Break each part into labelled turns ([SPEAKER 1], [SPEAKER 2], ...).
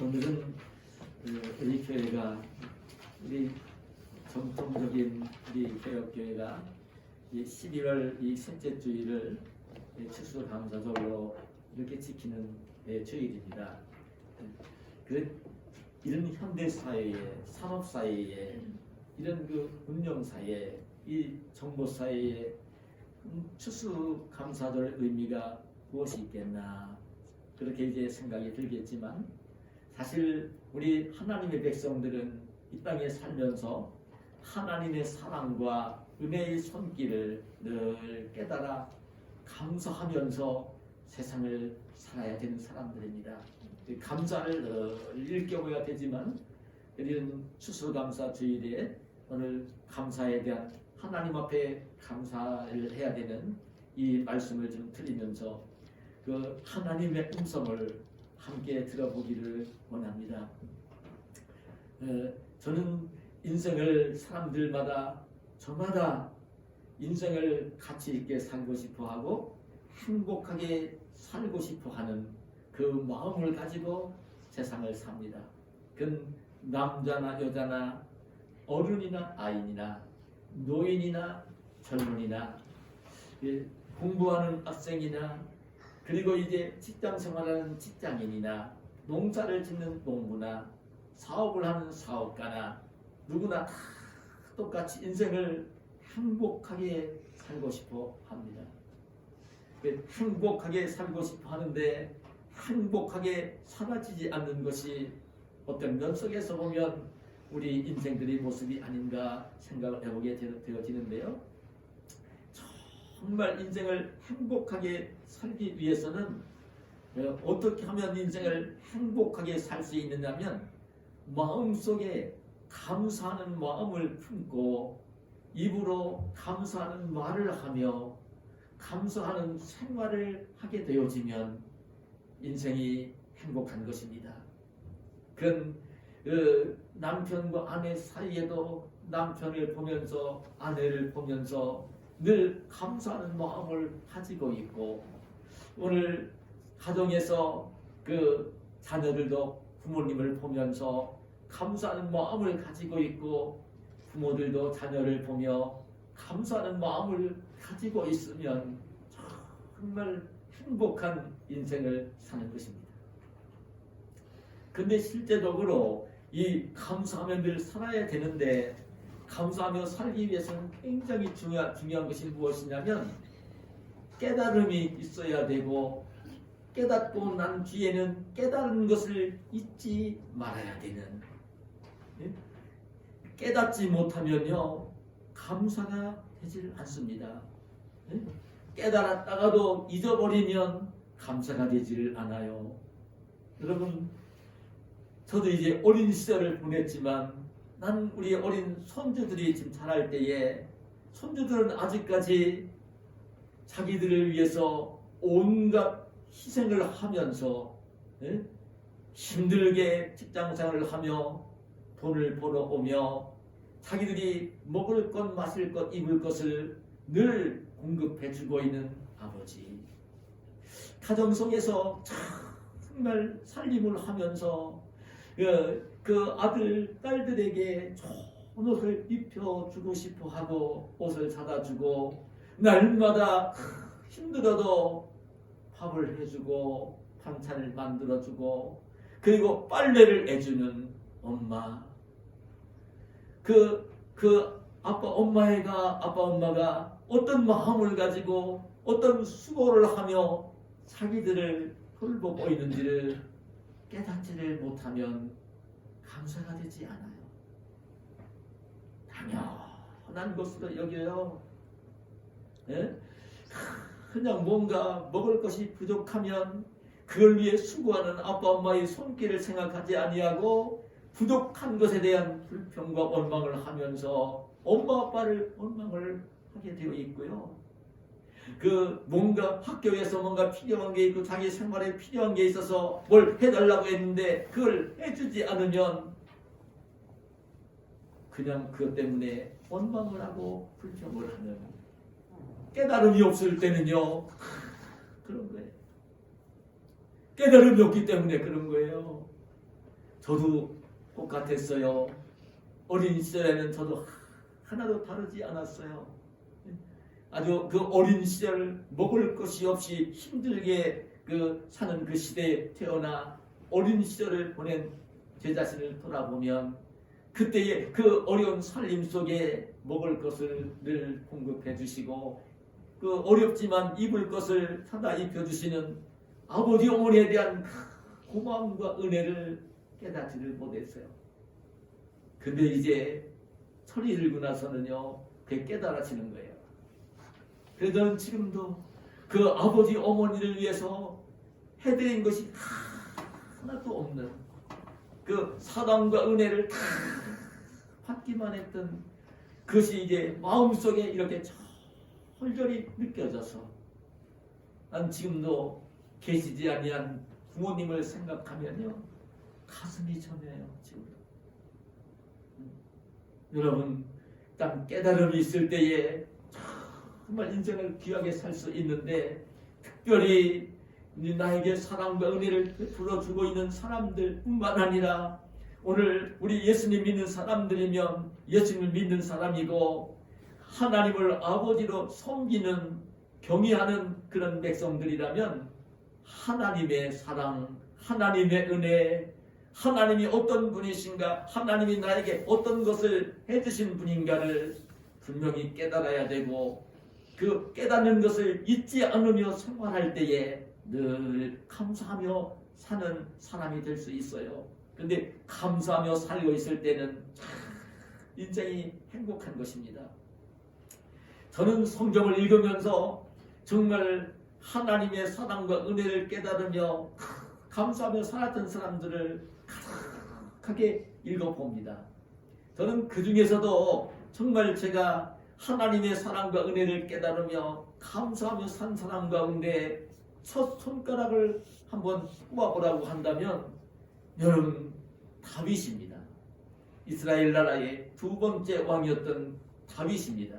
[SPEAKER 1] 오늘은 우리 교회가 우리 전통적인 우리 개혁교회가 이 11월 이 셋째 주일을 추수감사절로 이렇게 지키는 주일입니다. 이런 현대 사회에, 산업 사회에, 이런 그 운영 사회에, 이 정보 사회에 추수감사절 의미가 무엇이 있겠나, 그렇게 이제 생각이 들겠지만, 사실 우리 하나님의 백성들은 이 땅에 살면서 하나님의 사랑과 은혜의 손길을 늘 깨달아 감사하면서 세상을 살아야 되는 사람들입니다. 감사를 늘 일깨워야 되지만, 이런 추수감사 주일에 오늘 감사에 대한 하나님 앞에 감사를 해야 되는 이 말씀을 좀 드리면서 그 하나님의 음성을 함께 들어보기를 원합니다. 저는 인생을 사람들마다 저마다 인생을 가치 있게 살고 싶어 하고 행복하게 살고 싶어 하는 그 마음을 가지고 세상을 삽니다. 그건 남자나 여자나 어른이나 아이나 노인이나 젊은이나 공부하는 학생이나 그리고 이제 직장 생활하는 직장인이나 농사를 짓는 농부나 사업을 하는 사업가나 누구나 다 똑같이 인생을 행복하게 살고 싶어 합니다. 행복하게 살고 싶어 하는데 행복하게 사라지지 않는 것이 어떤 면 속에서 보면 우리 인생들의 모습이 아닌가 생각을 해보게 되어지는데요. 정말 인생을 행복하게 살기 위해서는 어떻게 하면 인생을 행복하게 살 수 있느냐면 마음속에 감사하는 마음을 품고 입으로 감사하는 말을 하며 감사하는 생활을 하게 되어지면 인생이 행복한 것입니다. 그건 남편과 아내 사이에도 남편을 보면서 아내를 보면서 늘 감사하는 마음을 가지고 있고, 오늘 가정에서 그 자녀들도 부모님을 보면서 감사하는 마음을 가지고 있고, 부모들도 자녀를 보며 감사하는 마음을 가지고 있으면 정말 행복한 인생을 사는 것입니다. 근데 실제적으로 이 감사하며 늘 살아야 되는데, 감사하며 살기 위해서는 굉장히 중요한 것이 무엇이냐면 깨달음이 있어야 되고, 깨닫고 난 뒤에는 깨달은 것을 잊지 말아야 되는, 깨닫지 못하면요 감사가 되질 않습니다. 깨달았다가도 잊어버리면 감사가 되질 않아요. 여러분, 저도 이제 어린 시절을 보냈지만 난 우리 어린 손주들이 지금 자랄 때에 손주들은 아직까지 자기들을 위해서 온갖 희생을 하면서 힘들게 직장생활을 하며 돈을 벌어오며 자기들이 먹을 것, 마실 것, 입을 것을 늘 공급해주고 있는 아버지, 가정 속에서 정말 살림을 하면서 그 아들, 딸들에게 좋은 옷을 입혀주고 싶어 하고 옷을 사다 주고, 날마다 힘들어도 밥을 해주고 반찬을 만들어주고, 그리고 빨래를 해주는 엄마, 그 아빠 엄마가 어떤 마음을 가지고 어떤 수고를 하며 자기들을 돌보고 있는지를 깨닫지를 못하면 감사가 되지 않아요. 당연한 것으로 여겨요. 그냥 뭔가 먹을 것이 부족하면 그걸 위해 수고하는 아빠 엄마의 손길을 생각하지 아니하고 부족한 것에 대한 불평과 원망을 하면서 엄마 아빠를 원망을 하게 되어 있고요. 그 뭔가 학교에서 뭔가 필요한 게 있고 자기 생활에 필요한 게 있어서 뭘 해달라고 했는데 그걸 해주지 않으면 그냥 그것 때문에 원망을 하고 불평을 하는, 깨달음이 없을 때는요 그런 거예요. 깨달음이 없기 때문에 그런 거예요. 저도 똑같았어요. 어린 시절에는 저도 하나도 다르지 않았어요. 아주 그 어린 시절 먹을 것이 없이 힘들게 사는 그 시대에 태어나 어린 시절을 보낸 제 자신을 돌아보면 그때의 그 어려운 살림 속에 먹을 것을 늘 공급해 주시고 그 어렵지만 입을 것을 사다 입혀 주시는 아버지 어머니에 대한 고마움과 은혜를 깨닫지를 못했어요. 근데 이제 철이 들고 나서는요, 그게 깨달아지는 거예요. 그래서 저는 지금도 그 아버지 어머니를 위해서 해드린 것이 하나도 없는 그 사랑과 은혜를 다 받기만 했던 그것이 이제 마음속에 이렇게 절절히 느껴져서 난 지금도 계시지 아니한 부모님을 생각하면요 가슴이 저려요. 지금도. 여러분, 딱 깨달음이 있을 때에 정말 인생을 귀하게 살 수 있는데 특별히 나에게 사랑과 은혜를 베풀어주고 있는 사람들뿐만 아니라 오늘 우리 예수님 믿는 사람들이면 예수님을 믿는 사람이고 하나님을 아버지로 섬기는 경외하는 그런 백성들이라면 하나님의 사랑, 하나님의 은혜, 하나님이 어떤 분이신가, 하나님이 나에게 어떤 것을 해주신 분인가를 분명히 깨달아야 되고 그 깨닫는 것을 잊지 않으며 생활할 때에 늘 감사하며 사는 사람이 될 수 있어요. 그런데 감사하며 살고 있을 때는 인생이 행복한 것입니다. 저는 성경을 읽으면서 정말 하나님의 사랑과 은혜를 깨달으며 감사하며 살았던 사람들을 가득하게 읽어봅니다. 저는 그 중에서도 정말 제가 하나님의 사랑과 은혜를 깨달으며 감사하며 산 사람 가운데 첫 손가락을 한번 뽑아보라고 한다면 여러분 다윗입니다. 이스라엘 나라의 두 번째 왕이었던 다윗입니다.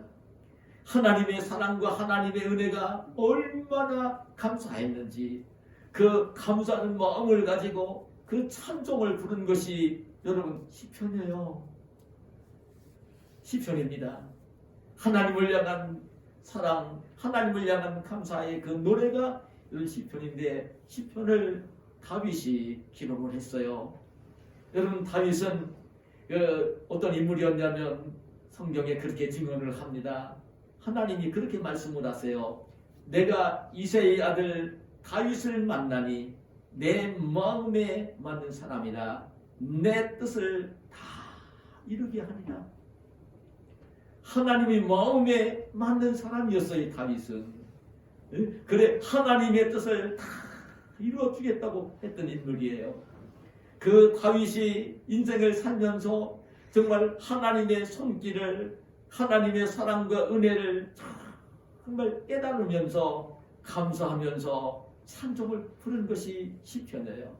[SPEAKER 1] 하나님의 사랑과 하나님의 은혜가 얼마나 감사했는지 그 감사하는 마음을 가지고 그 찬송을 부른 것이 여러분 시편이에요. 시편입니다. 하나님을 향한 사랑, 하나님을 향한 감사의 그 노래가 이런 시편인데 시편을 다윗이 기록을 했어요. 여러분 다윗은 어떤 인물이었냐면 성경에 그렇게 증언을 합니다. 하나님이 그렇게 말씀을 하세요. 내가 이새의 아들 다윗을 만나니 내 마음에 맞는 사람이라 내 뜻을 다 이루게 하리라. 하나님이 마음에 맞는 사람이었어요. 다윗은. 그래 하나님의 뜻을 다 이루어주겠다고 했던 인물이에요. 그 다윗이 인생을 살면서 정말 하나님의 손길을 하나님의 사랑과 은혜를 정말 깨달으면서 감사하면서 찬송을 부른 것이 시편이에요.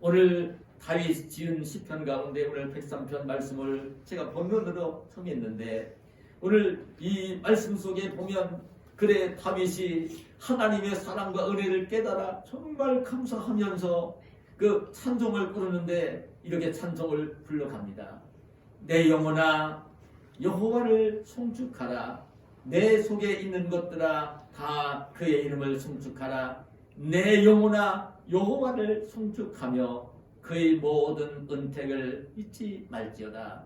[SPEAKER 1] 오늘 다윗 지은 시편 가운데 오늘 103편 말씀을 제가 본문으로 정했는데 오늘 이 말씀 속에 보면 그래 다윗이 하나님의 사랑과 은혜를 깨달아 정말 감사하면서 그 찬송을 부르는데 이렇게 찬송을 불러갑니다. 내 영혼아 여호와를 송축하라. 내 속에 있는 것들아 다 그의 이름을 송축하라. 내 영혼아 여호와를 송축하며 그의 모든 은택을 잊지 말지어다.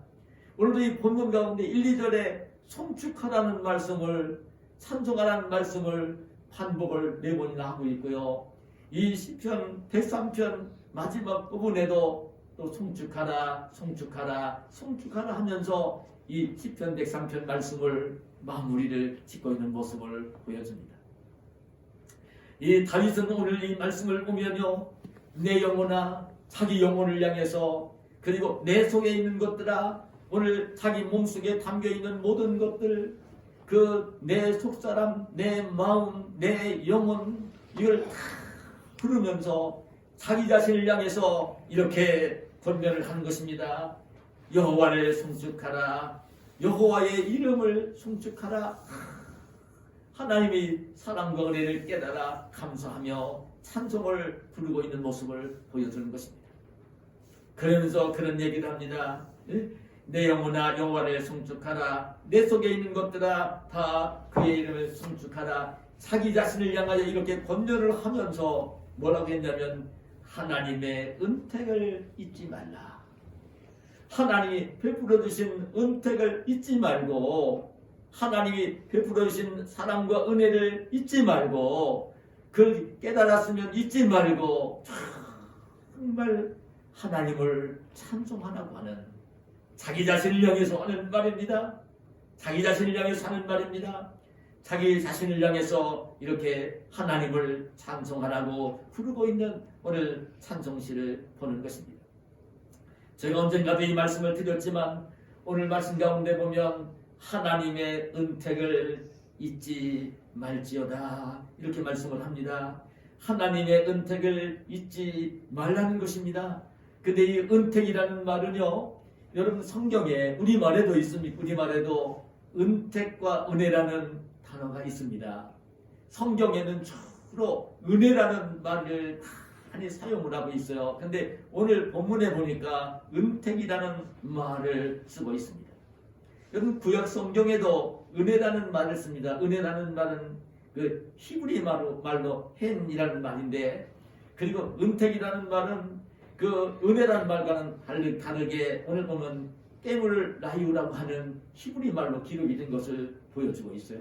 [SPEAKER 1] 오늘도 이 본문 가운데 1, 2절에 송축하라는 말씀을 찬송하라는 말씀을 반복을 4번이나 하고 있고요. 이 시편 103편 마지막 부분에도 또 송축하라 송축하라 송축하라 하면서 이 시편 103편 말씀을 마무리를 짓고 있는 모습을 보여줍니다. 이 다윗은 오늘 이 말씀을 보면요 내 영혼아 자기 영혼을 향해서 그리고 내 속에 있는 것들아 오늘 자기 몸속에 담겨있는 모든 것들 그 내 속사람 내 마음 내 영혼 이걸 다 부르면서 자기 자신을 향해서 이렇게 권면을 하는 것입니다. 여호와를 송축하라. 여호와의 이름을 송축하라. 하나님이 사랑과 은혜를 깨달아 감사하며 찬송을 부르고 있는 모습을 보여주는 것입니다. 그러면서 그런 얘기를 합니다. 내 영혼아 여호와를 송축하라. 내 속에 있는 것들아 다 그의 이름을 송축하라. 자기 자신을 향하여 이렇게 권면을 하면서 뭐라고 했냐면 하나님의 은택을 잊지 말라. 하나님이 베풀어 주신 은택을 잊지 말고, 하나님이 베풀어 주신 사랑과 은혜를 잊지 말고, 그걸 깨달았으면 잊지 말고 정말 하나님을 찬송하라고 하는, 자기 자신을 향해서 하는 말입니다. 자기 자신을 향해서 하는 말입니다. 자기 자신을 향해서 이렇게 하나님을 찬송하라고 부르고 있는 오늘 찬송시를 보는 것입니다. 제가 언젠가도 이 말씀을 드렸지만 오늘 말씀 가운데 보면 하나님의 은택을 잊지 말지어다 이렇게 말씀을 합니다. 하나님의 은택을 잊지 말라는 것입니다. 근데 이 은택이라는 말은요, 여러분 성경에 우리말에도 있습니다. 우리말에도 은택과 은혜라는 단어가 있습니다. 성경에는 주로 은혜라는 말을 많이 사용을 하고 있어요. 근데 오늘 본문에 보니까 은택이라는 말을 쓰고 있습니다. 여러분 구약 성경에도 은혜라는 말을 씁니다. 은혜라는 말은 그 히브리 말로 헨이라는 말인데, 그리고 은택이라는 말은 그 은혜라는 말과는 다르게 오늘 보면 깨물 라이우라고 하는 히브리 말로 기록이 된 것을 보여주고 있어요.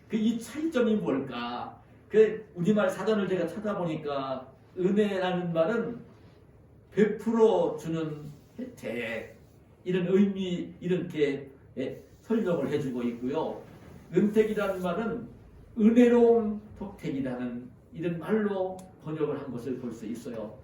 [SPEAKER 1] 그 이 차이점이 뭘까? 그 우리말 사전을 제가 찾아보니까 은혜라는 말은 베풀어 주는 혜택, 이런 의미, 이렇게 설명을 해주고 있고요. 은택이라는 말은 은혜로운 독택이라는 이런 말로 번역을 한 것을 볼 수 있어요.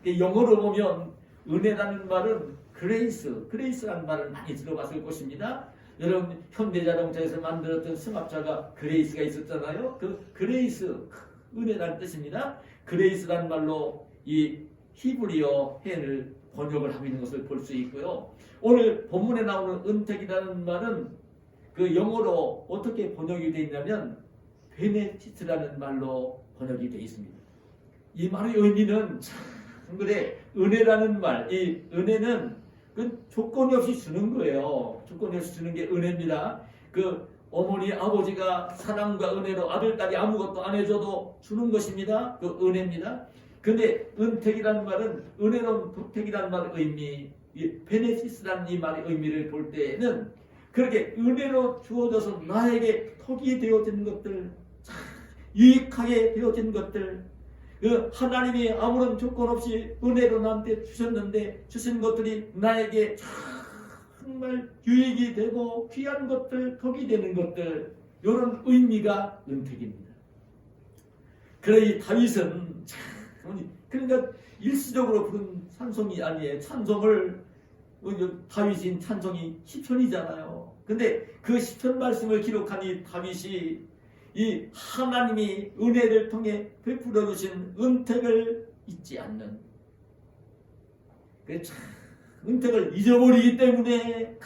[SPEAKER 1] 영어로 보면 은혜라는 말은 그레이스라는 말을 많이 들어봤을 것입니다. 여러분 현대자동차에서 만들었던 승합차가 그레이스가 있었잖아요. 그 그레이스, 은혜라는 뜻입니다. 그레이스라는 말로 이 히브리어 헨을 번역을 하고 있는 것을 볼 수 있고요. 오늘 본문에 나오는 은택이라는 말은 그 영어로 어떻게 번역이 되어 있냐면 베네피트라는 말로 번역이 되어 있습니다. 이 말의 의미는 참 그래, 은혜라는 말, 이 은혜는 그 조건이 없이 주는 거예요. 조건이 없이 주는 게 은혜입니다. 그 어머니 아버지가 사랑과 은혜로 아들 딸이 아무것도 안 해줘도 주는 것입니다. 그 은혜입니다. 근데 은택이라는 말은 은혜로운 독택이라는 말의 의미, 이 베네시스라는 이 말의 의미를 볼 때에는 그렇게 은혜로 주어져서 나에게 덕이 되어진 것들, 유익하게 되어진 것들, 그 하나님이 아무런 조건 없이 은혜로 나한테 주셨는데 주신 것들이 나에게 정말 유익이 되고 귀한 것들, 덕이 되는 것들, 이런 의미가 은택입니다. 그래 이 다윗은 그러니까 일시적으로 부른 찬송이 아니에요. 찬송을 다윗인 찬송이 시편이잖아요. 근데 그 시편 말씀을 기록한 이 다윗이 이 하나님이 은혜를 통해 베풀어 주신 은택을 잊지 않는, 은택을 잊어버리기 때문에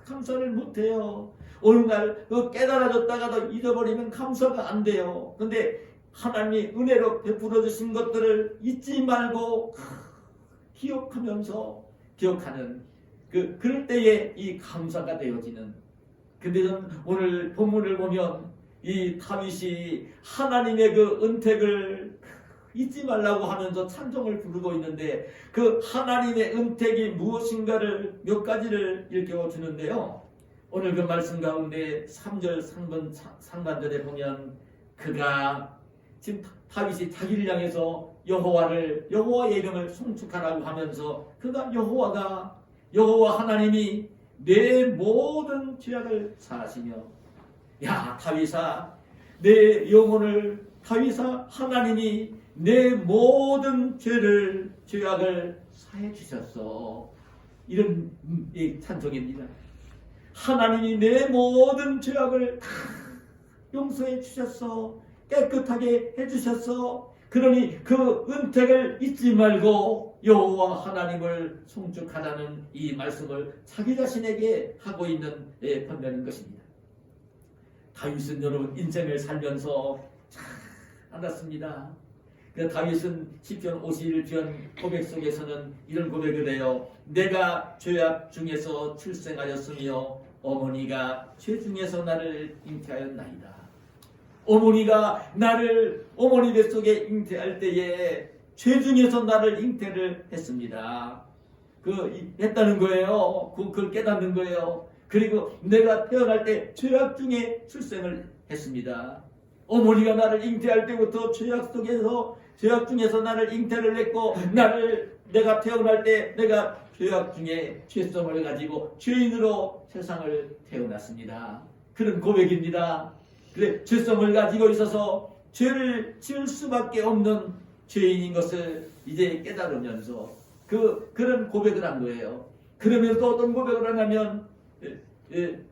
[SPEAKER 1] 감사를 못해요. 어느 날 깨달아졌다가도 잊어버리면 감사가 안 돼요. 근데 하나님이 은혜로 베풀어 주신 것들을 잊지 말고 기억하는 그럴 때에 이 감사가 되어지는. 근데 저는 오늘 본문을 보면 이 다윗이 하나님의 그 은택을 잊지 말라고 하면서 찬송을 부르고 있는데, 그 하나님의 은택이 무엇인가를 몇 가지를 일깨워 주는데요. 오늘 그 말씀 가운데 3절 상반절에 보면 그가 지금 다윗이 자기를 향해서 여호와의 이름을 송축하라고 하면서 그가 여호와 하나님이 내 모든 죄악을 사하시며, 야 다윗아, 내 영혼을, 다윗아, 하나님이 내 모든 죄악을 사해 주셨어. 이런 찬송입니다. 하나님이 내 모든 죄악을 다 용서해 주셨어. 깨끗하게 해 주셨어. 그러니 그 은택을 잊지 말고 여호와 하나님을 송축하라는 이 말씀을 자기 자신에게 하고 있는 판단인 것입니다. 다윗은 여러분 인생을 살면서 잘 알았습니다. 그 다윗은 시편 51편 고백 속에서는 이런 고백을 해요. 내가 죄악 중에서 출생하였으며 어머니가 죄 중에서 나를 잉태하였나이다. 어머니가 나를 어머니 뱃속에 잉태할 때에 죄 중에서 나를 잉태를 했습니다. 했다는 거예요. 그걸 깨닫는 거예요. 그리고 내가 태어날 때 죄악 중에 출생을 했습니다. 어머니가 나를 잉태할 때부터 죄악 중에서 나를 잉태를 했고, 내가 태어날 때 내가 죄악 중에 죄성을 가지고 죄인으로 세상을 태어났습니다. 그런 고백입니다. 그래, 죄성을 가지고 있어서 죄를 지을 수밖에 없는 죄인인 것을 이제 깨달으면서 그런 고백을 한 거예요. 그러면서 또 어떤 고백을 하냐면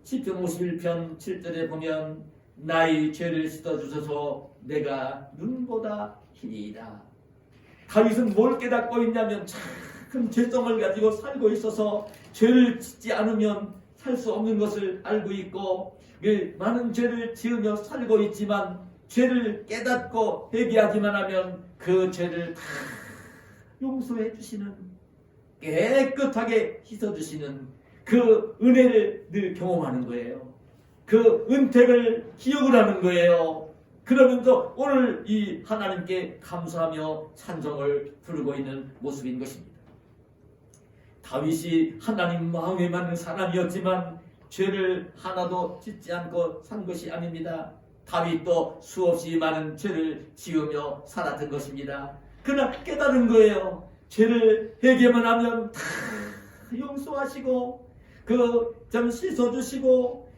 [SPEAKER 1] 시편 51편 7절에 보면 나의 죄를 씻어주셔서 내가 눈보다 희리이다. 다윗은 뭘 깨닫고 있냐면 큰 죄성을 가지고 살고 있어서 죄를 짓지 않으면 살 수 없는 것을 알고 있고, 많은 죄를 지으며 살고 있지만 죄를 깨닫고 회개하기만 하면 그 죄를 다 용서해 주시는, 깨끗하게 씻어주시는 그 은혜를 늘 경험하는 거예요. 그 은택을 기억을 하는 거예요. 그러면서 오늘 이 하나님께 감사하며 찬송을 부르고 있는 모습인 것입니다. 다윗이 하나님 마음에 맞는 사람이었지만 죄를 하나도 짓지 않고 산 것이 아닙니다. 다윗도 수없이 많은 죄를 지으며 살았던 것입니다. 그러나 깨달은 거예요. 죄를 회개만 하면 다 용서하시고 좀 씻어주시고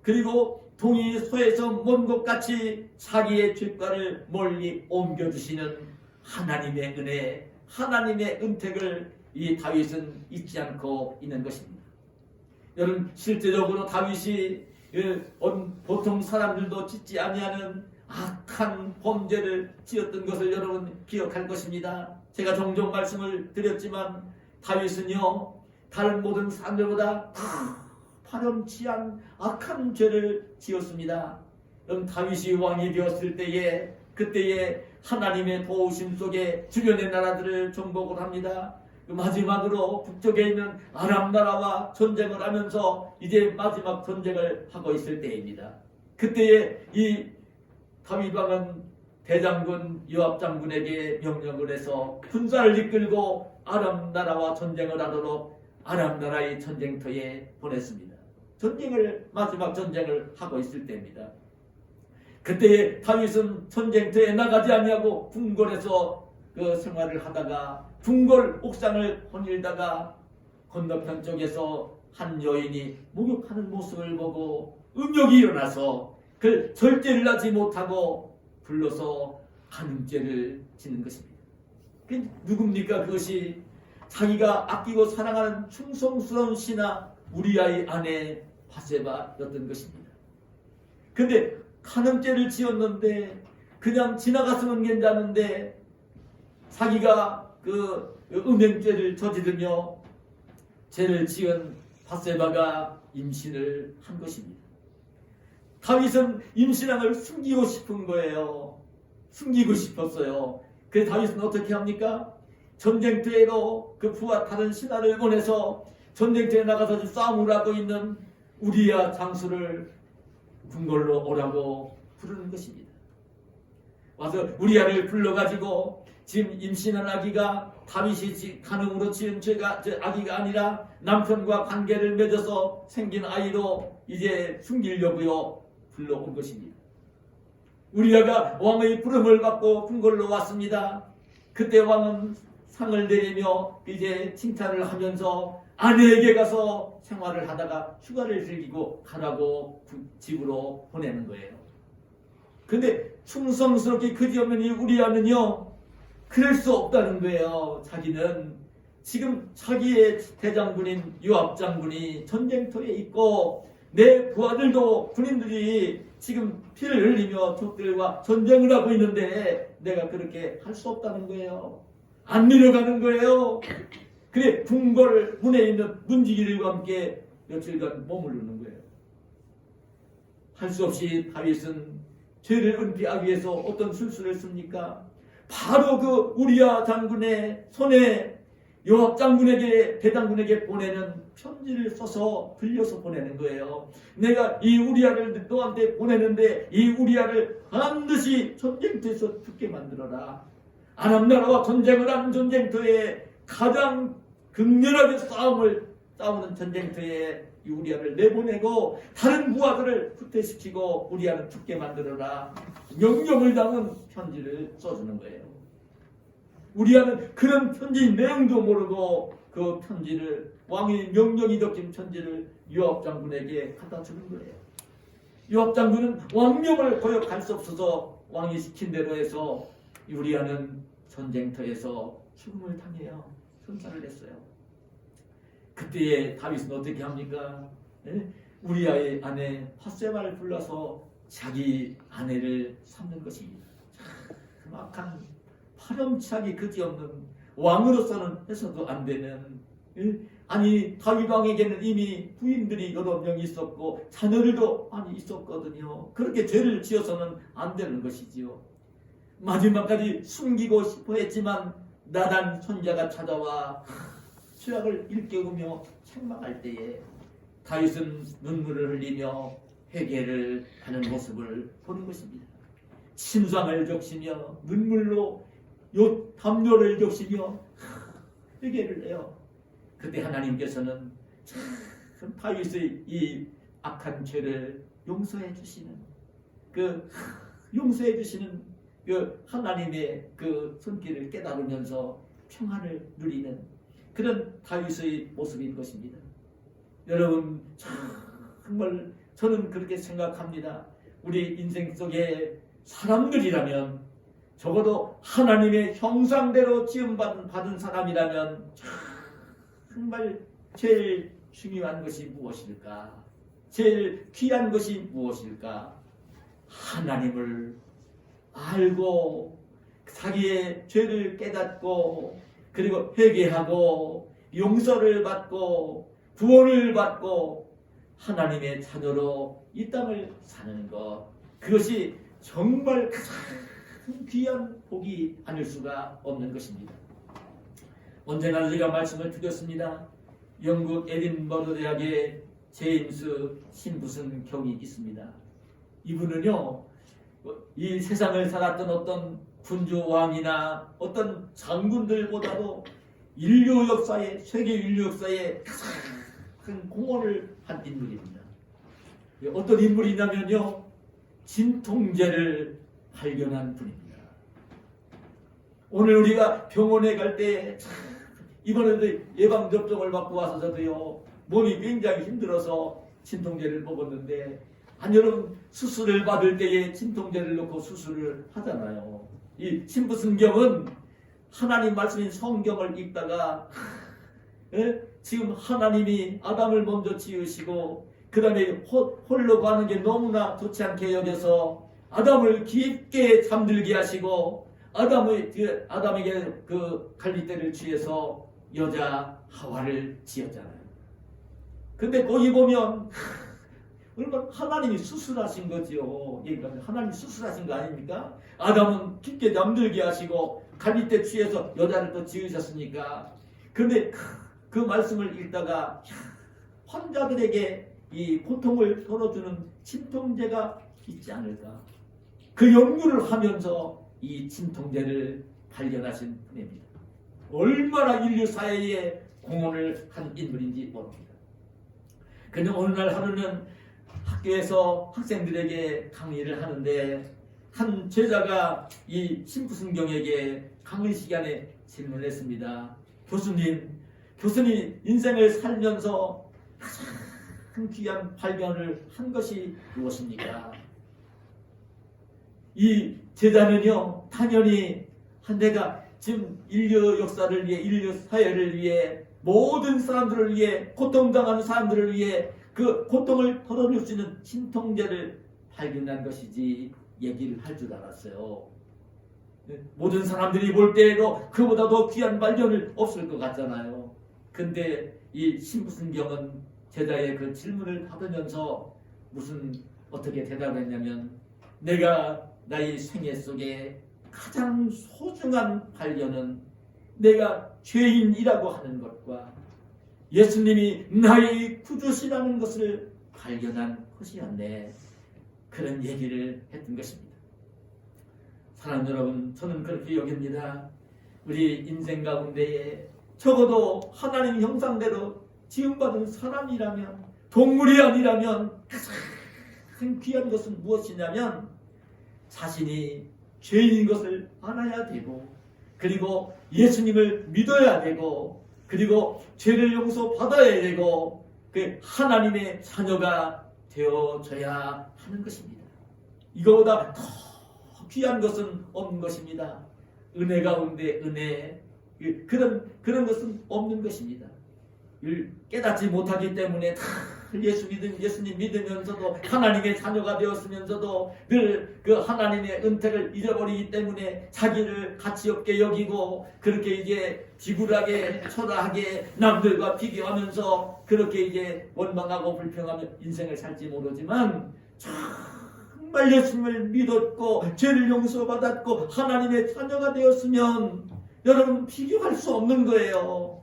[SPEAKER 1] 그리고 동이 소에서 먼 것 같이 자기의 죄과를 멀리 옮겨주시는 하나님의 은혜, 하나님의 은택을 이 다윗은 잊지 않고 있는 것입니다. 여러분, 실제적으로 다윗이 보통 사람들도 짓지 아니하는 악한 범죄를 지었던 것을 여러분 기억할 것입니다. 제가 종종 말씀을 드렸지만 다윗은요, 다른 모든 사람들보다 파렴치한 악한 죄를 지었습니다. 여러분, 다윗이 왕이 되었을 때에 그때에 하나님의 도우심 속에 주변의 나라들을 정복을 합니다. 마지막으로 북쪽에 있는 아람 나라와 전쟁을 하면서 이제 마지막 전쟁을 하고 있을 때입니다. 그때에 이 다윗 왕은 대장군 요압 장군에게 명령을 해서 군사를 이끌고 아람 나라와 전쟁을 하도록 아람 나라의 전쟁터에 보냈습니다. 마지막 전쟁을 하고 있을 때입니다. 그때에 다윗은 전쟁터에 나가지 아니하고 궁궐에서 생활을 하다가 궁궐 옥상을 거닐다가 건너편 쪽에서 한 여인이 목욕하는 모습을 보고 음욕이 일어나서 그 절제를 하지 못하고 불러서 간음죄를 지는 것입니다. 그 누굽니까? 그것이 자기가 아끼고 사랑하는 충성스러운 신하 우리아의 아내 바세바였던 것입니다. 근데 간음죄를 지었는데 그냥 지나갔으면 괜찮은데 자기가 음행죄를 저지르며 죄를 지은 바세바가 임신을 한 것입니다. 다윗은 임신함을 숨기고 싶은 거예요. 숨기고 싶었어요. 그래서 다윗은 어떻게 합니까? 전쟁터에도 그 부하 다른 신하를 보내서 전쟁터에 나가서 싸움을 하고 있는 우리야 장수를 궁궐로 오라고 부르는 것입니다. 와서 우리야를 불러가지고 지금 임신한 아기가 다윗이 간음으로 지은 아기가 아니라 남편과 관계를 맺어서 생긴 아이로 이제 숨기려고요 불러온 것입니다. 우리야가 왕의 부름을 받고 궁궐로 왔습니다. 그때 왕은 상을 내리며 이제 칭찬을 하면서 아내에게 가서 생활을 하다가 휴가를 즐기고 가라고 집으로 보내는 거예요. 근데 충성스럽게 그지없는 이 우리야는요 그럴 수 없다는 거예요. 자기는 지금 자기의 대장군인 요압 장군이 전쟁터에 있고 내 부하들도 군인들이 지금 피를 흘리며 적들과 전쟁을 하고 있는데 내가 그렇게 할 수 없다는 거예요. 안 내려가는 거예요. 그래 궁궐 문에 있는 문지기들과 함께 며칠간 머무르는 거예요. 할 수 없이 다윗은 죄를 은폐하기 위해서 어떤 술수를 씁니까? 바로 그 우리야 장군의 손에 요압 장군에게 대장군에게 보내는 편지를 써서 빌려서 보내는 거예요. 내가 이 우리야를 너한테 보내는데 이 우리야를 반드시 전쟁터에서 죽게 만들어라. 아람 나라와 전쟁을 하는 전쟁터에 가장 극렬하게 싸우는 전쟁터에 이 우리야를 내보내고 다른 부하들을 후퇴시키고 우리야는 죽게 만들어라. 명령을 담은 편지를 써주는 거예요. 우리야는 그런 편지 내용도 모르고 그 편지를 왕의 명령이 적힌 편지를 요압 장군에게 갖다 주는 거예요. 요압 장군은 왕명을 거역할 수 없어서 왕이 시킨 대로 해서 우리야는 전쟁터에서 죽음을 당해요. 전사를 했어요. 그때에 다윗은 어떻게 합니까? 우리야의 아내 밧세바를 불러서 자기 아내를 삼는 것입니다. 참 악한 파렴치하기 그지없는 왕으로서는 해서도 안 되는, 아니 다윗 왕에게는 이미 부인들이 여러 명 있었고 자녀들도 많이 있었거든요. 그렇게 죄를 지어서는 안 되는 것이지요. 마지막까지 숨기고 싶어 했지만 나단 손자가 찾아와 죄악을 일깨우며 책망할 때에 다윗은 눈물을 흘리며 회개를 하는 모습을 보는 것입니다. 침상을 적시며 눈물로 담요를 적시며 회개를 해요. 그때 하나님께서는 참 다윗의 이 악한 죄를 용서해 주시는 그 하나님의 그 손길을 깨달으면서 평안을 누리는 그런 다윗의 모습인 것입니다. 여러분, 정말 저는 그렇게 생각합니다. 우리 인생 속에 사람들이라면 적어도 하나님의 형상대로 지음받은 사람이라면 정말 제일 중요한 것이 무엇일까? 제일 귀한 것이 무엇일까? 하나님을 알고 자기의 죄를 깨닫고 그리고 회개하고 용서를 받고 구원을 받고 하나님의 자녀로 이 땅을 사는 것, 그것이 정말 가장 귀한 복이 아닐 수가 없는 것입니다. 언제나 제가 말씀을 드렸습니다. 영국 에딘버러 대학의 제임스 신부슨 경이 있습니다. 이분은요, 이 세상을 살았던 어떤 군주왕이나 어떤 장군들보다도 세계 인류 역사에 가장 큰 공헌을 한 인물입니다. 어떤 인물이냐면요, 진통제를 발견한 분입니다. 오늘 우리가 병원에 갈 때 이번에도 예방접종을 받고 와서 저도요 몸이 굉장히 힘들어서 진통제를 먹었는데, 여러분 수술을 받을 때에 진통제를 넣고 수술을 하잖아요. 이 신부승경은 하나님 말씀인 성경을 읽다가 지금 하나님이 아담을 먼저 지으시고 그 다음에 홀로 가는 게 너무나 좋지 않게 여겨서 아담을 깊게 잠들게 하시고 아담에게 그 갈빗대를 취해서 여자 하와를 지었잖아요. 근데 거기 보면 그러면 하나님이 수술하신 거죠. 하나님이 수술하신 거 아닙니까? 아담은 깊게 잠들게 하시고 갈빗대 취해서 여자를 또 지으셨으니까. 그런데 그 말씀을 읽다가 환자들에게 이 고통을 덜어주는 진통제가 있지 않을까. 그 연구를 하면서 이 진통제를 발견하신 분입니다. 얼마나 인류 사회에 공헌을 한 인물인지 모릅니다. 그런데 어느 날 하루는 학교에서 학생들에게 강의를 하는데 한 제자가 이 신부승경에게 강의 시간에 질문을 했습니다. 교수님 인생을 살면서 가장 귀한 발견을 한 것이 무엇입니까? 이 제자는요, 당연히 내가 지금 인류 역사를 위해, 인류 사회를 위해, 모든 사람들을 위해, 고통당하는 사람들을 위해 그 고통을 덜어줄 수 있는 진통제를 발견한 것이지 얘기를 할 줄 알았어요. 모든 사람들이 볼 때에도 그보다 더 귀한 발견은 없을 것 같잖아요. 근데 이 신부승경은 제자의 그 질문을 받으면서 어떻게 대답을 했냐면, 내가 나의 생애 속에 가장 소중한 발견은 내가 죄인이라고 하는 것과 예수님이 나의 구주시라는 것을 발견한 것이었네. 그런 얘기를 했던 것입니다. 사랑하는 여러분, 저는 그렇게 여깁니다. 우리 인생 가운데에 적어도 하나님 형상대로 지음받은 사람이라면, 동물이 아니라면 가장 귀한 것은 무엇이냐면 자신이 죄인인 것을 알아야 되고, 그리고 예수님을 믿어야 되고, 그리고 죄를 용서받아야 되고, 그 하나님의 자녀가 되어져야 하는 것입니다. 이거보다 더 귀한 것은 없는 것입니다. 은혜 가운데 은혜, 그런 것은 없는 것입니다. 깨닫지 못하기 때문에 다 예수님 믿으면서도 하나님의 자녀가 되었으면서도 늘 그 하나님의 은택을 잃어버리기 때문에 자기를 가치 없게 여기고, 그렇게 이제 비굴하게 초라하게 남들과 비교하면서 그렇게 이제 원망하고 불평하며 인생을 살지 모르지만, 정말 예수님을 믿었고 죄를 용서받았고 하나님의 자녀가 되었으면 여러분 비교할 수 없는 거예요.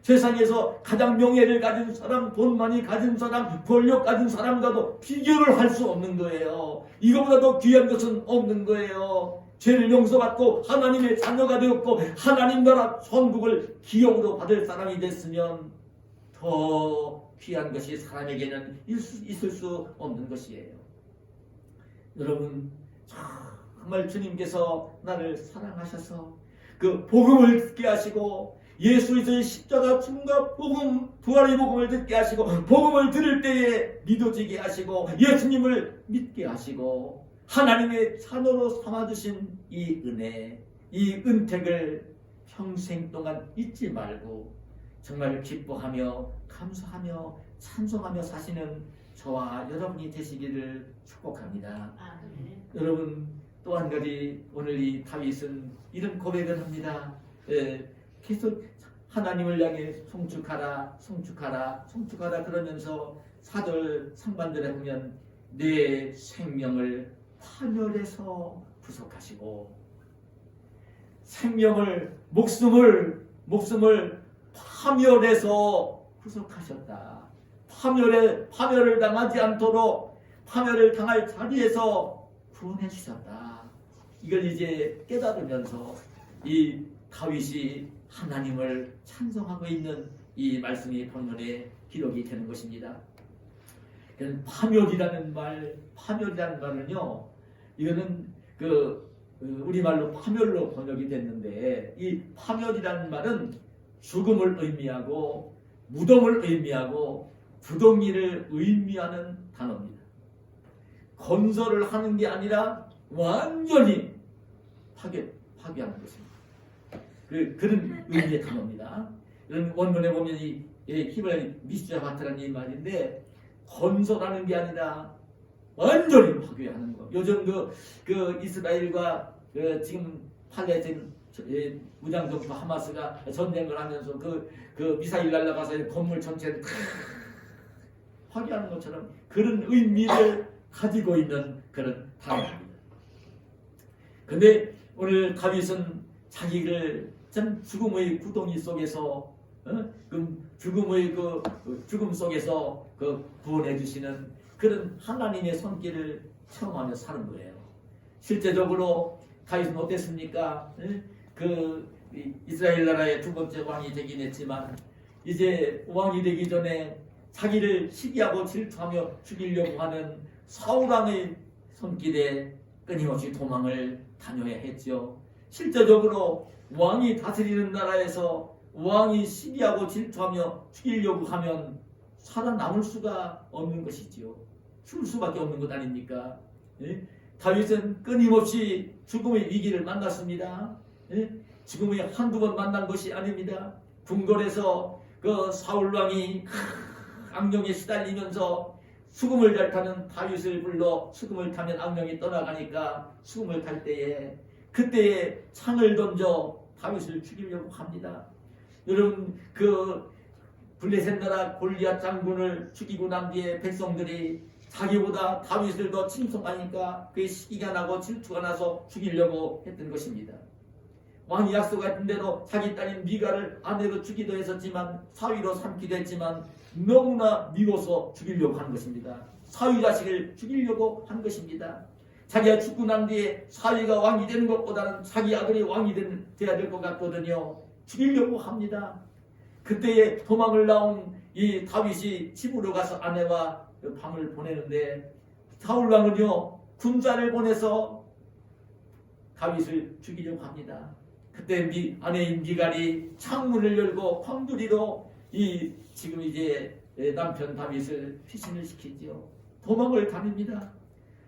[SPEAKER 1] 세상에서 가장 명예를 가진 사람, 돈 많이 가진 사람, 권력 가진 사람과도 비교를 할 수 없는 거예요. 이거보다 더 귀한 것은 없는 거예요. 죄를 용서받고 하나님의 자녀가 되었고 하나님 나라 천국을 기업으로 받을 사람이 됐으면 더 귀한 것이 사람에게는 있을 수 없는 것이에요. 여러분, 정말 주님께서 나를 사랑하셔서 그 복음을 듣게 하시고 예수 그리스도의 십자가 죽음과 복음, 부활의 복음을 듣게 하시고 복음을 들을 때에 믿어지게 하시고 예수님을 믿게 하시고 하나님의 자녀로 삼아주신 이 은혜, 이 은택을 평생 동안 잊지 말고 정말 기뻐하며 감사하며 찬송하며 사시는 저와 여러분이 되시기를 축복합니다. 여러분, 또 한 가지 오늘 이 다윗은 이런 고백을 합니다. 계속 하나님을 향해 송축하라 송축하라 송축하라 그러면서 4절 상반절에 보면 내 생명을 파멸해서 구속하시고, 생명을 목숨을 파멸해서 구속하셨다. 파멸을 당하지 않도록 파멸을 당할 자리에서 구원해 주셨다. 이걸 이제 깨달으면서 이 다윗이 하나님을 찬송하고 있는 이 말씀이 본문에 기록이 되는 것입니다. 파멸이라는 말은요, 이거는 우리말로 파멸로 번역이 됐는데, 이 파멸이라는 말은 죽음을 의미하고 무덤을 의미하고 부동리를 의미하는 단어입니다. 건설을 하는 게 아니라 완전히 파괴하는 것입니다. 그런 의미의 단어입니다. 이런 원문에 보면 이 히브리 미스자바트라는 이 말인데, 건설하는 게 아니라 완전히 파괴하는 거. 요즘 그 이스라엘과 지금 팔레스타인 무장정부 하마스가 전쟁을 하면서 그 미사일 날아가서 건물 전체를 다 파괴하는 것처럼 그런 의미를 가지고 있는 그런 단어입니다. 근데 오늘 다윗은 자기를 참 죽음의 구덩이 속에서 죽음 속에서 구원해 주시는 그런 하나님의 손길을 체험하며 사는 거예요. 실제적으로 다윗은 어땠습니까? 이스라엘 나라의 두 번째 왕이 되긴 했지만 이제 왕이 되기 전에 자기를 시기하고 질투하며 죽이려고 하는 사울 왕의 손길에 끊임없이 도망을 다녀야 했죠. 실제적으로 왕이 다스리는 나라에서 왕이 시기하고 질투하며 죽이려고 하면 살아남을 수가 없는 것이지요. 죽을 수밖에 없는 것 아닙니까? 다윗은 끊임없이 죽음의 위기를 만났습니다. 죽음이 한두 번 만난 것이 아닙니다. 궁궐에서 그 사울왕이 악령에 시달리면서 수금을 잘 타는 다윗을 불러 수금을 타면 악령이 떠나가니까 수금을 탈 때에 그때에 창을 던져 다윗을 죽이려고 합니다. 여러분, 그 블레셋 나라 골리앗 장군을 죽이고 난 뒤에 백성들이 자기보다 다윗을 더 칭송하니까 그의 시기가 나고 질투가 나서 죽이려고 했던 것입니다. 왕이 약속했던 대로 자기 딸인 미가를 아내로 주기도 했었지만 사위로 삼기도 했지만 너무나 미워서 죽이려고 한 것입니다. 사위 자식을 죽이려고 한 것입니다. 자기가 죽고 난 뒤에 사위가 왕이 되는 것보다는 자기 아들이 왕이 돼야 될 것 같거든요. 죽이려고 합니다. 그때에 도망을 나온 이 다윗이 집으로 가서 아내와 밤을 보내는데 사울왕은요 군사를 보내서 다윗을 죽이려고 합니다. 그때 아내인 미갈이 창문을 열고 광두리로 이 지금 이제 남편 다윗을 피신을 시키지요. 도망을 다닙니다.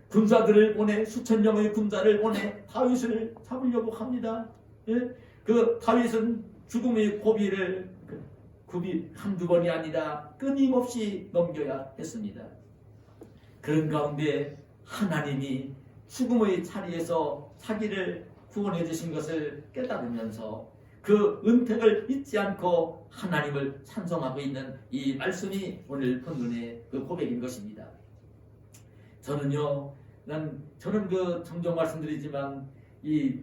[SPEAKER 1] 군사들을 보내 수천 명의 군사를 보내 다윗을 잡으려고 합니다. 예? 그 다윗은 죽음의 굽이 한두 번이 아니라 끊임없이 넘겨야 했습니다. 그런 가운데 하나님이 죽음의 자리에서 자기를 구원해 주신 것을 깨달으면서 그 은택을 잊지 않고 하나님을 찬송하고 있는 이 말씀이 오늘 본문의 그 고백인 것입니다. 저는 종종 말씀드리지만 이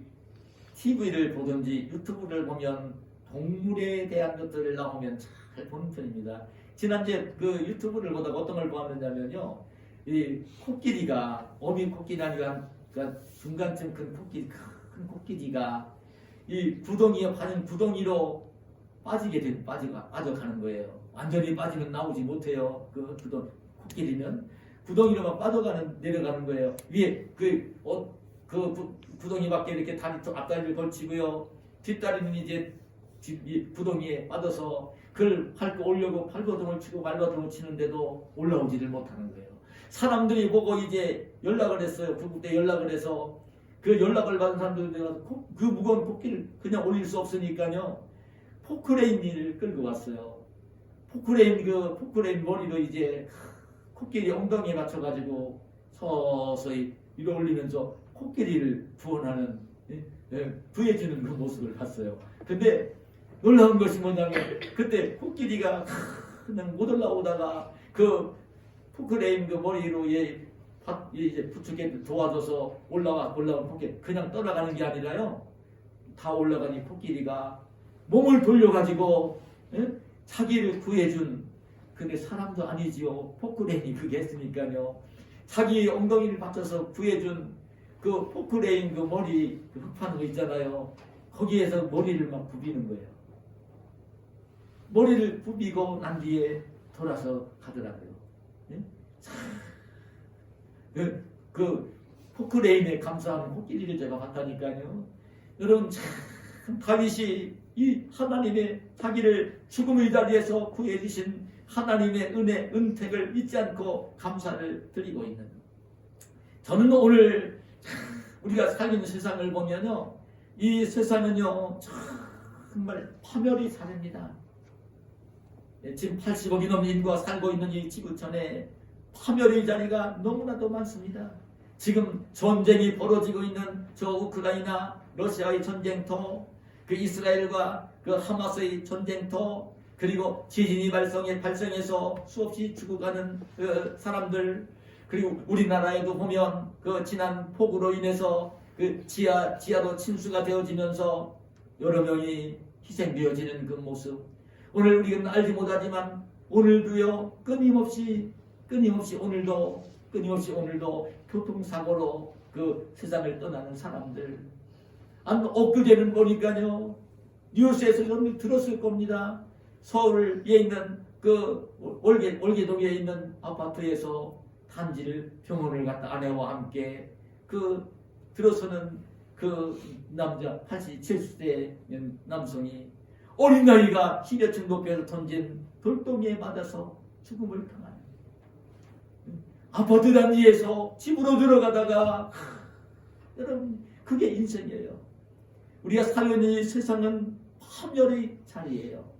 [SPEAKER 1] TV를 보든지 유튜브를 보면 동물에 대한 것들을 나오면 잘 보는 편입니다. 지난주에 그 유튜브를 보다가 어떤 걸 보았느냐면요, 이 코끼리가 어미 코끼리 아니라 그러니까 중간쯤 큰 코끼리가 이 구덩이에 파는 구덩이로 빠져가는 거예요. 완전히 빠지면 나오지 못해요. 그 코끼리는 구덩이로만 내려가는 거예요. 위에 구덩이 밖에 이렇게 앞다리를 걸치고요. 뒷다리는 이제 구덩이에 빠져서 그걸 밟고 오려고 발버둥을 치고 발버둥을 치는데도 올라오지를 못하는 거예요. 사람들이 보고 이제 연락을 했어요. 그때 연락을 해서 그 연락을 받은 사람들이 그 무거운 코끼리를 그냥 올릴 수 없으니까요. 포크레인을 끌고 왔어요. 포크레인 머리로 이제 코끼리 엉덩이에 맞춰가지고 서서히 위로 올리면서 코끼리를 구원하는, 구해주는 그 모습을 봤어요. 근데 놀라운 것이 뭐냐면 그때 코끼리가 그냥 못 올라오다가 그 포크레인 그 머리로 이제 부축에 도와줘서 올라온 코끼리 그냥 떠나가는 게 아니라요. 다 올라가니 코끼리가 몸을 돌려가지고 자기를 구해준, 근데 사람도 아니지요. 포크레인이 그게 했으니까요. 자기 엉덩이를 받쳐서 구해준 그 포크레인 그 머리 그 흡하는 거 있잖아요. 거기에서 머리를 막 부비는 거예요. 머리를 부비고 난 뒤에 돌아서 가더라고요. 그 포크레인에 감사하는 코끼리를 제가 봤다니까요. 여러분 참 다윗이 이 하나님의 자기를 죽음의 자리에서 구해 주신 하나님의 은혜, 은택을 잊지 않고 감사를 드리고 있는, 저는 오늘 우리가 살고 세상을 보면요, 이 세상은요 정말 파멸이 사례입니다. 지금 80억이 넘는 인구가 살고 있는 이 지구촌에 파멸의 자리가 너무나도 많습니다. 지금 전쟁이 벌어지고 있는 저 우크라이나 러시아의 전쟁터, 그 이스라엘과 그 하마스의 전쟁터, 그리고 지진이 발생해서 수없이 죽어가는 그 사람들, 그리고 우리나라에도 보면 그 지난 폭우로 인해서 그 지하로 침수가 되어지면서 여러 명이 희생되어지는 그 모습, 오늘 우리는 알지 못하지만 오늘도요 끊임없이 오늘도 교통사고로 그 세상을 떠나는 사람들, 엊그제는 보니까요 뉴스에서 여러분이 들었을 겁니다. 서울에 있는 그 월계동에 있는 아파트에서 병원을 갔다 아내와 함께 그 들어서는 그 남자 87세 남성이 어린 나이가 10여 층 높이에서 던진 돌덩이에 맞아서 죽음을 당하는, 아파트 단지에서 집으로 들어가다가 여러분 그게 인생이에요. 우리가 살고 있는 이 세상은 파멸의 자리예요.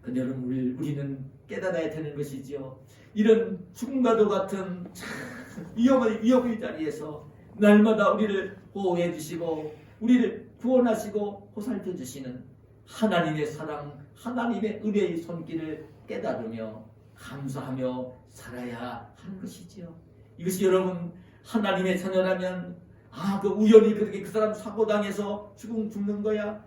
[SPEAKER 1] 근데 여러분 우리는 깨달아야 되는 것이지요. 이런 죽음과도 같은 위험의 자리에서 날마다 우리를 보호해 주시고 우리를 구원하시고 보살펴 주시는 하나님의 사랑, 하나님의 은혜의 손길을 깨달으며 감사하며 살아야 하는 것이지요. 이것이 여러분 하나님의 자녀라면 그 우연히 그렇게 그 사람 사고당해서 죽는 거야?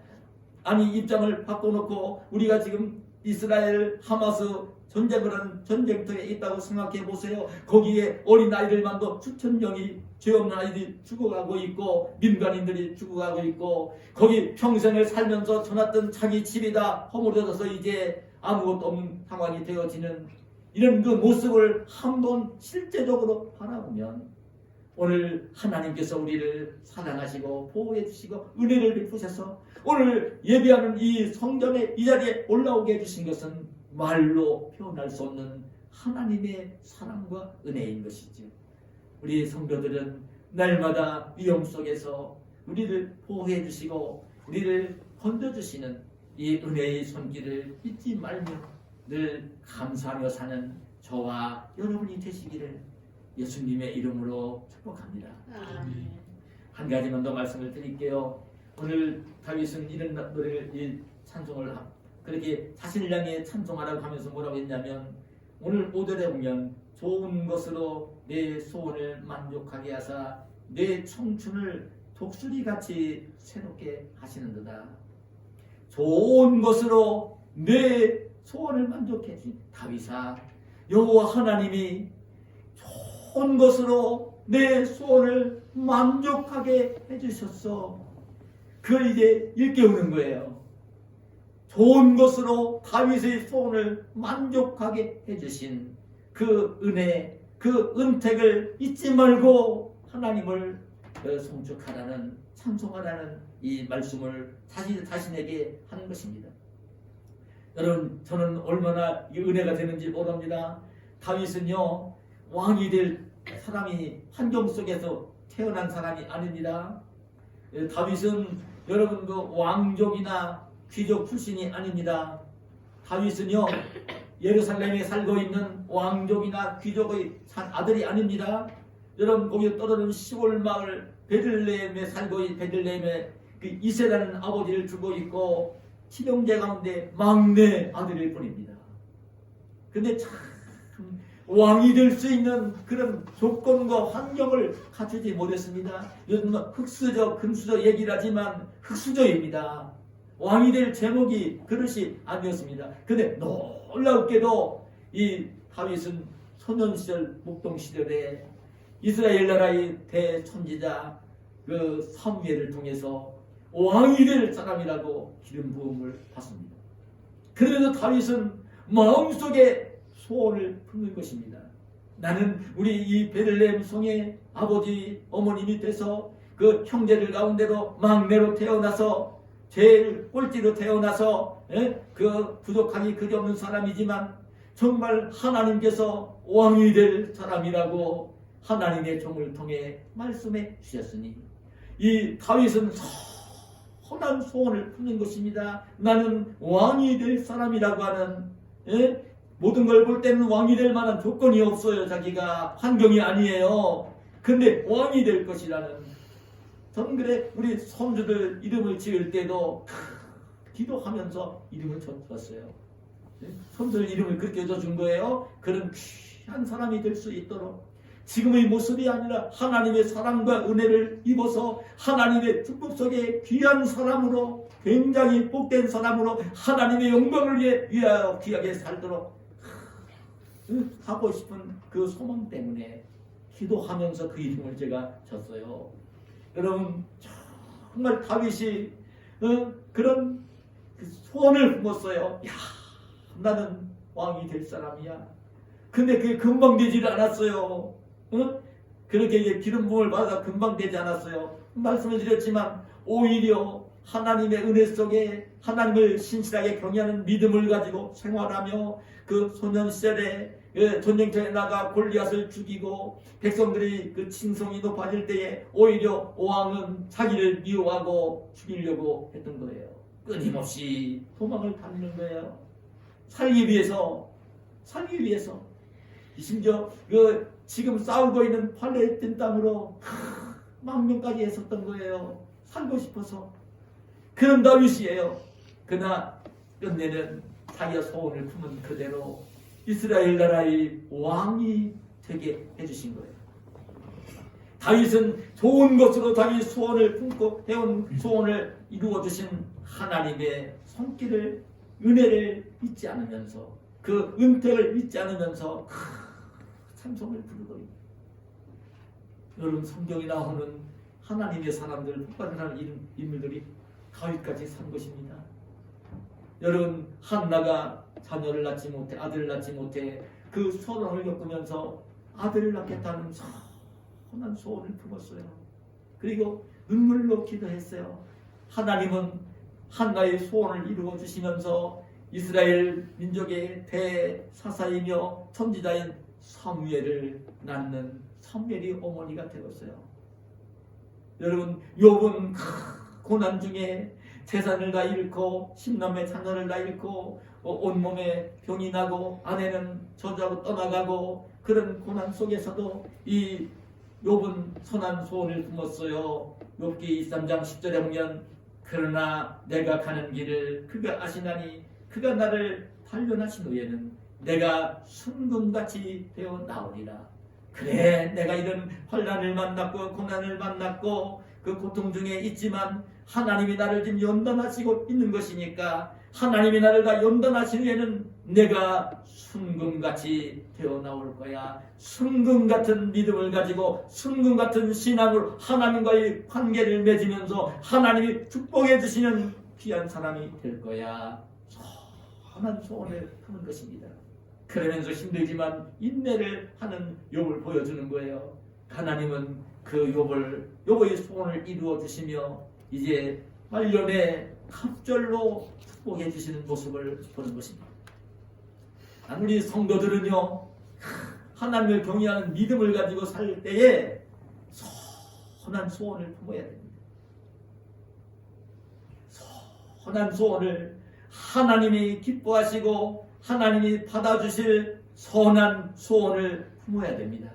[SPEAKER 1] 아니 입장을 바꿔놓고 우리가 지금 이스라엘 하마스 전쟁을 하는 전쟁터에 있다고 생각해 보세요. 거기에 어린 아이들만도 수천 명이 죄 없는 아이들이 죽어가고 있고 민간인들이 죽어가고 있고 거기 평생을 살면서 지났던 자기 집이 다 허물어져서 이제 아무것도 없는 상황이 되어지는 이런 그 모습을 한번 실제적으로 바라보면 오늘 하나님께서 우리를 사랑하시고 보호해 주시고 은혜를 베푸셔서 오늘 예배하는 이 성전의 이 자리에 올라오게 해주신 것은 말로 표현할 수 없는 하나님의 사랑과 은혜인 것이죠. 우리 성도들은 날마다 위험 속에서 우리를 보호해 주시고 우리를 건져주시는 이 은혜의 손길을 잊지 말며 늘 감사하며 사는 저와 여러분이 되시기를 예수님의 이름으로 축복합니다. 한 가지만 더 말씀을 드릴게요. 오늘 다윗은 이런 노래를 이 찬송을 그렇게 자신을 향해 찬송하라고 하면서 뭐라고 했냐면 오늘 5절에 보면 좋은 것으로 내 소원을 만족하게 하사 내 청춘을 독수리같이 새롭게 하시는도다. 좋은 것으로 내 소원을 만족해 주신 다윗아, 여호와 하나님이 좋은 것으로 내 소원을 만족하게 해주셨어. 그걸 이제 일깨우는 거예요. 좋은 것으로 다윗의 소원을 만족하게 해주신 그 은혜, 그 은택을 잊지 말고 하나님을 송축하라는, 찬송하라는 이 말씀을 자신에게 하는 것입니다. 여러분, 저는 얼마나 이 은혜가 되는지 모릅니다. 다윗은요, 왕이 될 사람이 환경 속에서 태어난 사람이 아닙니다. 다윗은 여러분 그 왕족이나 귀족 출신이 아닙니다. 다윗은요, 예루살렘에 살고 있는 왕족이나 귀족의 아들이 아닙니다. 여러분 거기 떨어진 시골 마을 베들레헴에 살고 있는 베들레헴에 그 이세라는 아버지를 두고 있고 친형제 가운데 막내 아들일 뿐입니다. 근데 참 왕이 될 수 있는 그런 조건과 환경을 갖추지 못했습니다. 요즘 흑수저, 금수저 얘기를 하지만 흑수저입니다. 왕이 될 제목이 그릇이 아니었습니다. 근데 놀랍게도 이 다윗은 소년 시절, 목동 시절에 이스라엘 나라의 대천지자 그 사무엘을 통해서 왕이 될 사람이라고 기름 부음을 받습니다. 그래도 다윗은 마음속에 소원을 품는 것입니다. 나는 우리 이 베들레헴 성의 아버지 어머님이 돼서 그 형제들 가운데로 막내로 태어나서 제일 꼴찌로 태어나서 그 부족함이 그지없는 사람이지만 정말 하나님께서 왕이 될 사람이라고 하나님의 종을 통해 말씀해 주셨으니 이 다윗은 선한 소원을 품는 것입니다. 나는 왕이 될 사람이라고 하는 모든 걸 볼 때는 왕이 될 만한 조건이 없어요. 자기가 환경이 아니에요. 근데 왕이 될 것이라는. 저는 그래 우리 손주들 이름을 지을 때도 기도하면서 이름을 줬어요. 손주들 이름을 그렇게 준 거예요. 그런 귀한 사람이 될 수 있도록 지금의 모습이 아니라 하나님의 사랑과 은혜를 입어서 하나님의 축복 속에 귀한 사람으로 굉장히 복된 사람으로 하나님의 영광을 위하여 귀하게 살도록 하고 싶은 그 소망 때문에 기도하면서 그 이름을 제가 줬어요. 여러분 정말 다윗이 그런 소원을 품었어요. 야, 나는 왕이 될 사람이야. 근데 그게 금방 되지를 않았어요. 그렇게 이제 기름 부음을 받아 금방 되지 않았어요. 말씀을 드렸지만 오히려 하나님의 은혜 속에 하나님을 신실하게 경외하는 믿음을 가지고 생활하며 그 소년 시절에 전쟁터에 나가 골리앗을 죽이고 백성들이 그 칭송이 높아질 때에 오히려 왕은 자기를 미워하고 죽이려고 했던 거예요. 끊임없이 도망을 다니는 거예요. 살기 위해서 심지어 지금 싸우고 있는 팔레스틴 땅으로 망명까지 했었던 거예요. 살고 싶어서. 그런 다윗이에요. 그러나 끝내는 자기가 소원을 품은 그대로 이스라엘 나라의 왕이 되게 해주신 거예요. 다윗은 좋은 것으로 자기 소원을 품고 해온 소원을 이루어주신 하나님의 손길을, 은혜를 잊지 않으면서, 그 은택을 잊지 않으면서 찬송을 부르더니, 여러분 성경에 나오는 하나님의 사람들, 폭발하는 인물들이 다윗까지 산 것입니다. 여러분 한나가 자녀를 낳지 못해, 아들을 낳지 못해 그 소원을 겪으면서 아들을 낳겠다는 선한 소원을 품었어요. 그리고 눈물로 기도했어요. 하나님은 한나의 소원을 이루어 주시면서 이스라엘 민족의 대사사이며 선지자인 사무엘을 낳는 사무엘이 어머니가 되었어요. 여러분 욥은 고난 중에 재산을 다 잃고 10남의 자녀를 다 잃고 온몸에 병이 나고 아내는 저주하고 떠나가고 그런 고난 속에서도 이 욥은 선한 소원을 품었어요. 욥기 23장 10절에 보면 그러나 내가 가는 길을 그가 아시나니 그가 나를 단련하신 후에는 내가 순금같이 되어 나오리라. 그래 내가 이런 환난을 만났고 고난을 만났고 그 고통 중에 있지만 하나님이 나를 지금 연단하시고 있는 것이니까 하나님이 나를 다 연단하신 후에는 내가 순금같이 되어 나올 거야. 순금 같은 믿음을 가지고 순금 같은 신앙으로 하나님과의 관계를 맺으면서 하나님이 축복해 주시는 귀한 사람이 될 거야. 선한 소원을 품은 것입니다. 그러면서 힘들지만 인내를 하는 욥을 보여주는 거예요. 하나님은 그 욥의 소원을 이루어 주시며 이제 말년에 갑절로 축복해 주시는 모습을 보는 것입니다. 우리 성도들은요 하나님을 경외하는 믿음을 가지고 살 때에 선한 소원을 품어야 됩니다. 선한 소원을 하나님이 기뻐하시고 하나님이 받아주실 선한 소원을 품어야 됩니다.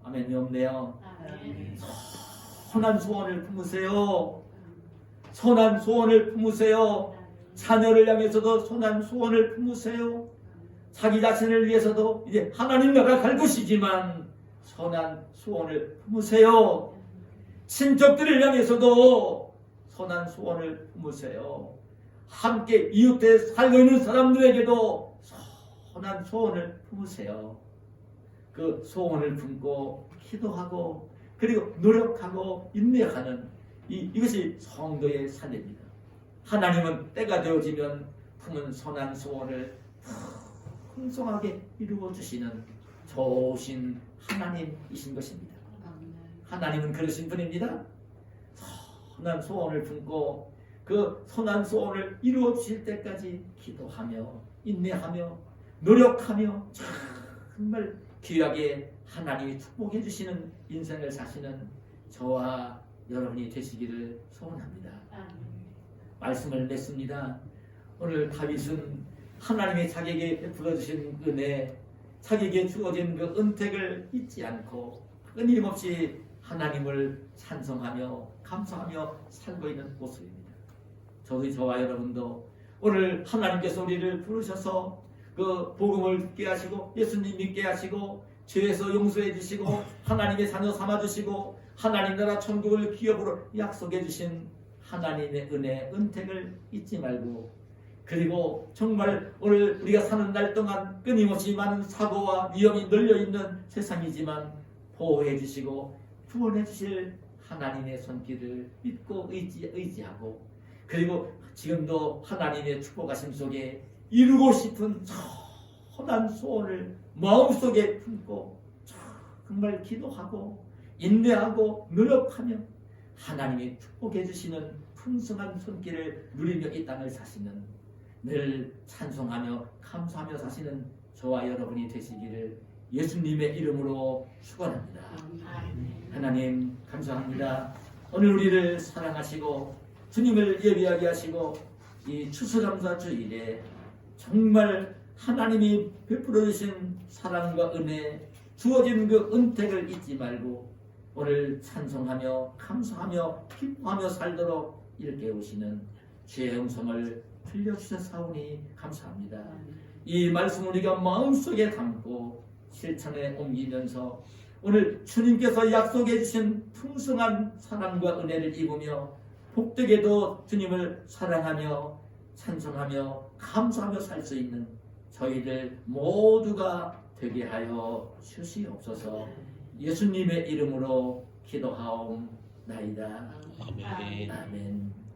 [SPEAKER 1] 아멘이 없네요. 선한 소원을 품으세요. 선한 소원을 품으세요. 자녀를 향해서도 선한 소원을 품으세요. 자기 자신을 위해서도 이제 하나님 나라 갈 것이지만 선한 소원을 품으세요. 친척들을 향해서도 선한 소원을 품으세요. 함께 이웃에 살고 있는 사람들에게도 선한 소원을 품으세요. 그 소원을 품고 기도하고 그리고 노력하고 인내하는 이것이 성도의 삶입니다. 하나님은 때가 되어지면 품은 선한 소원을 풍성하게 이루어 주시는 좋으신 하나님이신 것입니다. 하나님은 그러신 분입니다. 선한 소원을 품고 그 선한 소원을 이루어 주실 때까지 기도하며 인내하며 노력하며 정말 귀하게 하나님이 축복해 주시는 인생을 사시는 저와 여러분이 되시기를 소원합니다. 말씀을 맺습니다. 오늘 다윗은 하나님의 자기에게 베풀어 주신 은혜, 자기에게 주어진 그 은택을 잊지 않고 끊임없이 하나님을 찬송하며 감사하며 살고 있는 모습입니다. 저와 여러분도 오늘 하나님께서 우리를 부르셔서 그 복음을 듣게 하시고 예수님 믿게 하시고 죄에서 용서해 주시고 하나님의 자녀 삼아 주시고 하나님 나라 천국을 기업으로 약속해 주신 하나님의 은혜, 은택을 잊지 말고 그리고 정말 오늘 우리가 사는 날 동안 끊임없이 많은 사고와 위험이 널려있는 세상이지만 보호해 주시고 구원해 주실 하나님의 손길을 믿고 의지하고 그리고 지금도 하나님의 축복하심 속에 이루고 싶은 선한 소원을 마음속에 품고 정말 기도하고 인내하고 노력하며 하나님이 축복해 주시는 풍성한 손길을 누리며 이 땅을 사시는 늘 찬송하며 감사하며 사시는 저와 여러분이 되시기를 예수님의 이름으로 축원합니다. 하나님 감사합니다. 오늘 우리를 사랑하시고 주님을 예비하게 하시고 이 추수감사 주일에 정말 하나님이 베풀어 주신 사랑과 은혜 주어진 그 은택을 잊지 말고 오늘 찬송하며 감사하며 기뻐하며 살도록 이렇게 오시는 죄의 음성을 들려주셔사오니 감사합니다. 이 말씀을 우리가 마음속에 담고 실천에 옮기면서 오늘 주님께서 약속해 주신 풍성한 사랑과 은혜를 입으며 복되게도 주님을 사랑하며 찬송하며 감사하며 살 수 있는 저희들 모두가 되게 하여 주시옵소서. 예수님의 이름으로 기도하옵나이다.
[SPEAKER 2] 아멘.
[SPEAKER 1] 아멘.